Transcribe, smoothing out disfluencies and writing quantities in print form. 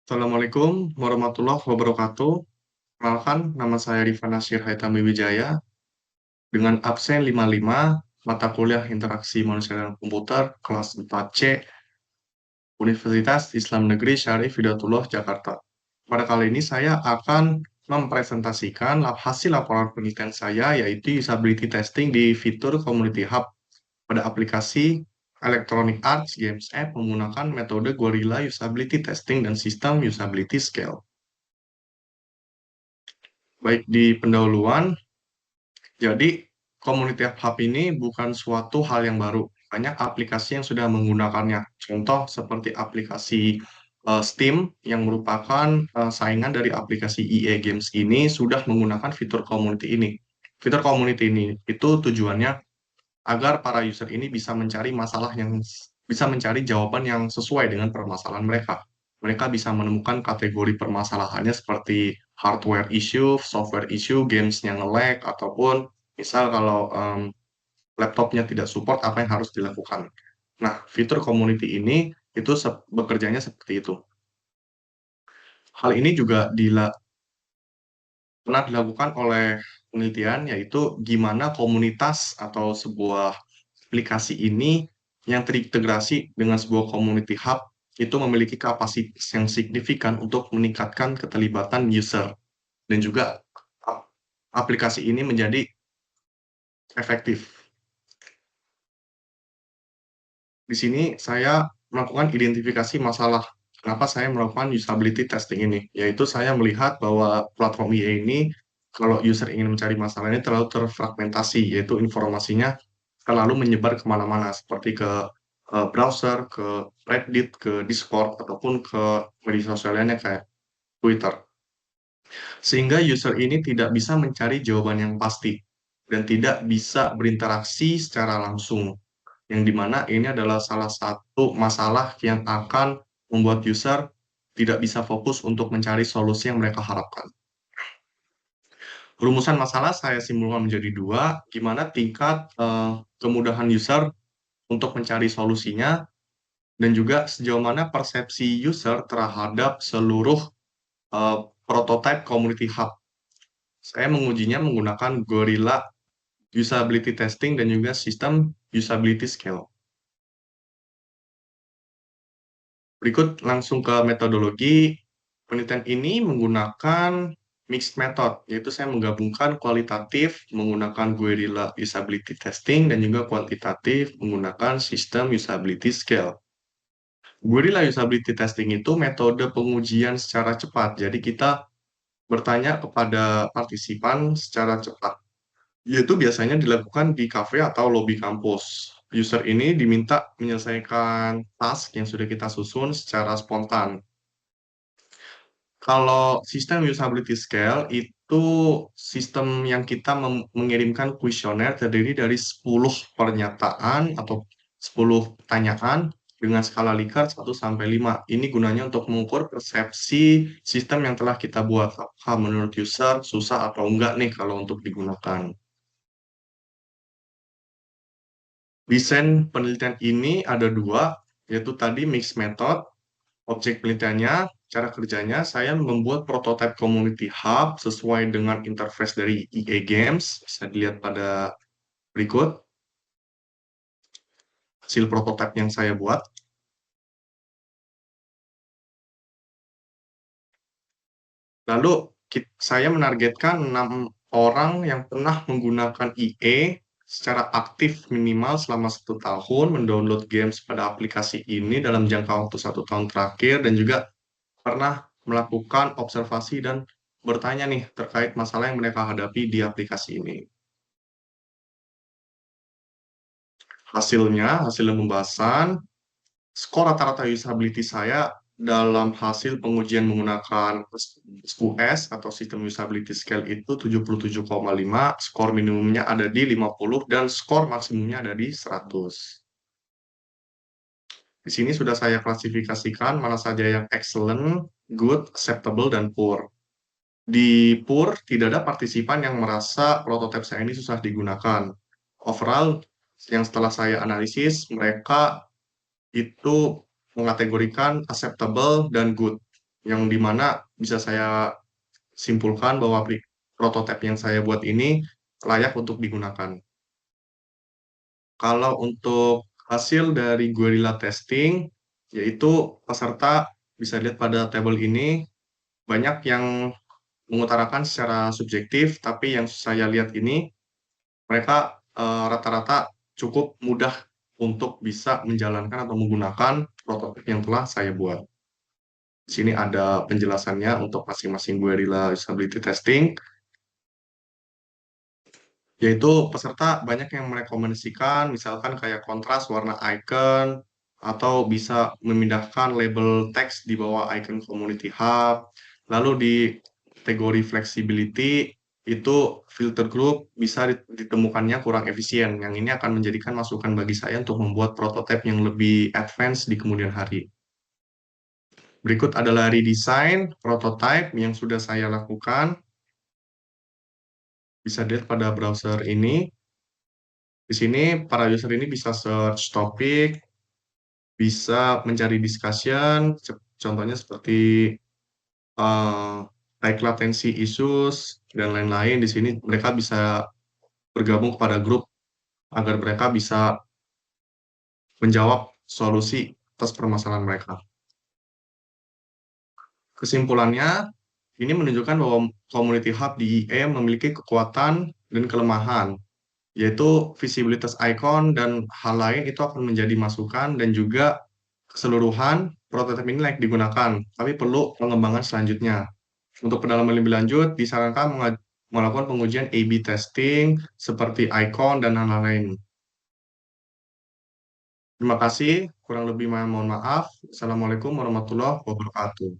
Assalamualaikum warahmatullahi wabarakatuh. Perkenalkan, nama saya Rifan Nasyir Haitami Wijaya dengan absen 55 mata kuliah Interaksi Manusia dan Komputer kelas 4C Universitas Islam Negeri Syarif Hidayatullah Jakarta. Pada kali ini saya akan mempresentasikan hasil laporan penelitian saya yaitu usability testing di fitur Community Hub pada aplikasi Electronic Arts Games App menggunakan metode Gorilla Usability Testing dan sistem Usability Scale. Baik di pendahuluan, jadi Community Hub ini bukan suatu hal yang baru. Banyak aplikasi yang sudah menggunakannya. Contoh seperti aplikasi Steam yang merupakan saingan dari aplikasi EA Games ini sudah menggunakan fitur community ini. Fitur community ini itu tujuannya agar para user ini bisa mencari jawaban yang sesuai dengan permasalahan mereka. Mereka bisa menemukan kategori permasalahannya seperti hardware issue, software issue, gamesnya nge-lag, ataupun misal kalau laptopnya tidak support, apa yang harus dilakukan. Nah, fitur community ini itu bekerjanya seperti itu. Hal ini juga pernah dilakukan oleh penelitian, yaitu gimana komunitas atau sebuah aplikasi ini yang terintegrasi dengan sebuah community hub itu memiliki kapasitas yang signifikan untuk meningkatkan keterlibatan user dan juga aplikasi ini menjadi efektif. Di sini saya melakukan identifikasi masalah. Kenapa saya melakukan usability testing ini? Yaitu saya melihat bahwa platform EA ini, kalau user ingin mencari masalah ini terlalu terfragmentasi, yaitu informasinya terlalu menyebar kemana-mana, seperti ke browser, ke Reddit, ke Discord, ataupun ke media sosial lainnya kayak Twitter. Sehingga user ini tidak bisa mencari jawaban yang pasti dan tidak bisa berinteraksi secara langsung, yang dimana ini adalah salah satu masalah yang akan membuat user tidak bisa fokus untuk mencari solusi yang mereka harapkan. Rumusan masalah saya simpulkan menjadi dua, gimana tingkat kemudahan user untuk mencari solusinya, dan juga sejauh mana persepsi user terhadap seluruh prototype community hub. Saya mengujinya menggunakan Gorilla Usability Testing dan juga sistem Usability Scale. Berikut langsung ke metodologi. Penelitian ini menggunakan mixed method, yaitu saya menggabungkan kualitatif menggunakan Guerrilla Usability Testing dan juga kuantitatif menggunakan sistem Usability Scale. Guerrilla Usability Testing itu metode pengujian secara cepat, jadi kita bertanya kepada partisipan secara cepat, yaitu biasanya dilakukan di kafe atau lobi kampus. User ini diminta menyelesaikan task yang sudah kita susun secara spontan. Kalau sistem usability scale itu sistem yang kita mengirimkan kuesioner terdiri dari 10 pernyataan atau 10 pertanyaan dengan skala Likert 1 sampai 5. Ini gunanya untuk mengukur persepsi sistem yang telah kita buat. Apakah menurut user susah atau enggak nih kalau untuk digunakan. Desain penelitian ini ada dua, yaitu tadi mixed method. Objek penelitiannya, cara kerjanya, saya membuat prototype community hub sesuai dengan interface dari EA Games. Bisa dilihat pada berikut hasil prototype yang saya buat. Lalu saya menargetkan 6 orang yang pernah menggunakan EA secara aktif minimal selama 1 tahun, mendownload games pada aplikasi ini dalam jangka waktu 1 tahun terakhir, dan juga pernah melakukan observasi dan bertanya nih terkait masalah yang mereka hadapi di aplikasi ini. Hasil pembahasan, skor rata-rata usability saya dalam hasil pengujian menggunakan US atau sistem usability scale itu 77,5, skor minimumnya ada di 50, dan skor maksimumnya ada di 100. Di sini sudah saya klasifikasikan mana saja yang excellent, good, acceptable, dan poor. Di poor, tidak ada partisipan yang merasa prototipe saya ini susah digunakan. Overall, yang setelah saya analisis, mereka itu mengategorikan acceptable dan good. yang dimana bisa saya simpulkan bahwa prototipe yang saya buat ini layak untuk digunakan. Kalau untuk hasil dari guerrilla testing, yaitu peserta bisa lihat pada tabel ini, banyak yang mengutarakan secara subjektif, tapi yang saya lihat ini, mereka rata-rata cukup mudah untuk bisa menjalankan atau menggunakan prototip yang telah saya buat. Di sini ada penjelasannya untuk masing-masing guerrilla usability testing, yaitu peserta banyak yang merekomendasikan misalkan kayak kontras warna icon atau bisa memindahkan label teks di bawah icon community hub. Lalu di kategori flexibility itu filter group bisa ditemukannya kurang efisien. Yang ini akan menjadikan masukan bagi saya untuk membuat prototipe yang lebih advance di kemudian hari. Berikut adalah redesign prototype yang sudah saya lakukan. Bisa dilihat pada browser ini. Di sini para user ini bisa search topik, bisa mencari discussion, contohnya seperti uh, high latency issues dan lain-lain. Di sini mereka bisa bergabung kepada grup agar mereka bisa menjawab solusi atas permasalahan mereka. Kesimpulannya, ini menunjukkan bahwa Community Hub di IE memiliki kekuatan dan kelemahan, yaitu visibilitas icon dan hal lain itu akan menjadi masukan dan juga keseluruhan prototipe ini layak digunakan, tapi perlu pengembangan selanjutnya. Untuk pendalaman lebih lanjut, disarankan melakukan pengujian A/B testing seperti icon dan hal lain. Terima kasih, kurang lebih mohon maaf. Assalamualaikum warahmatullahi wabarakatuh.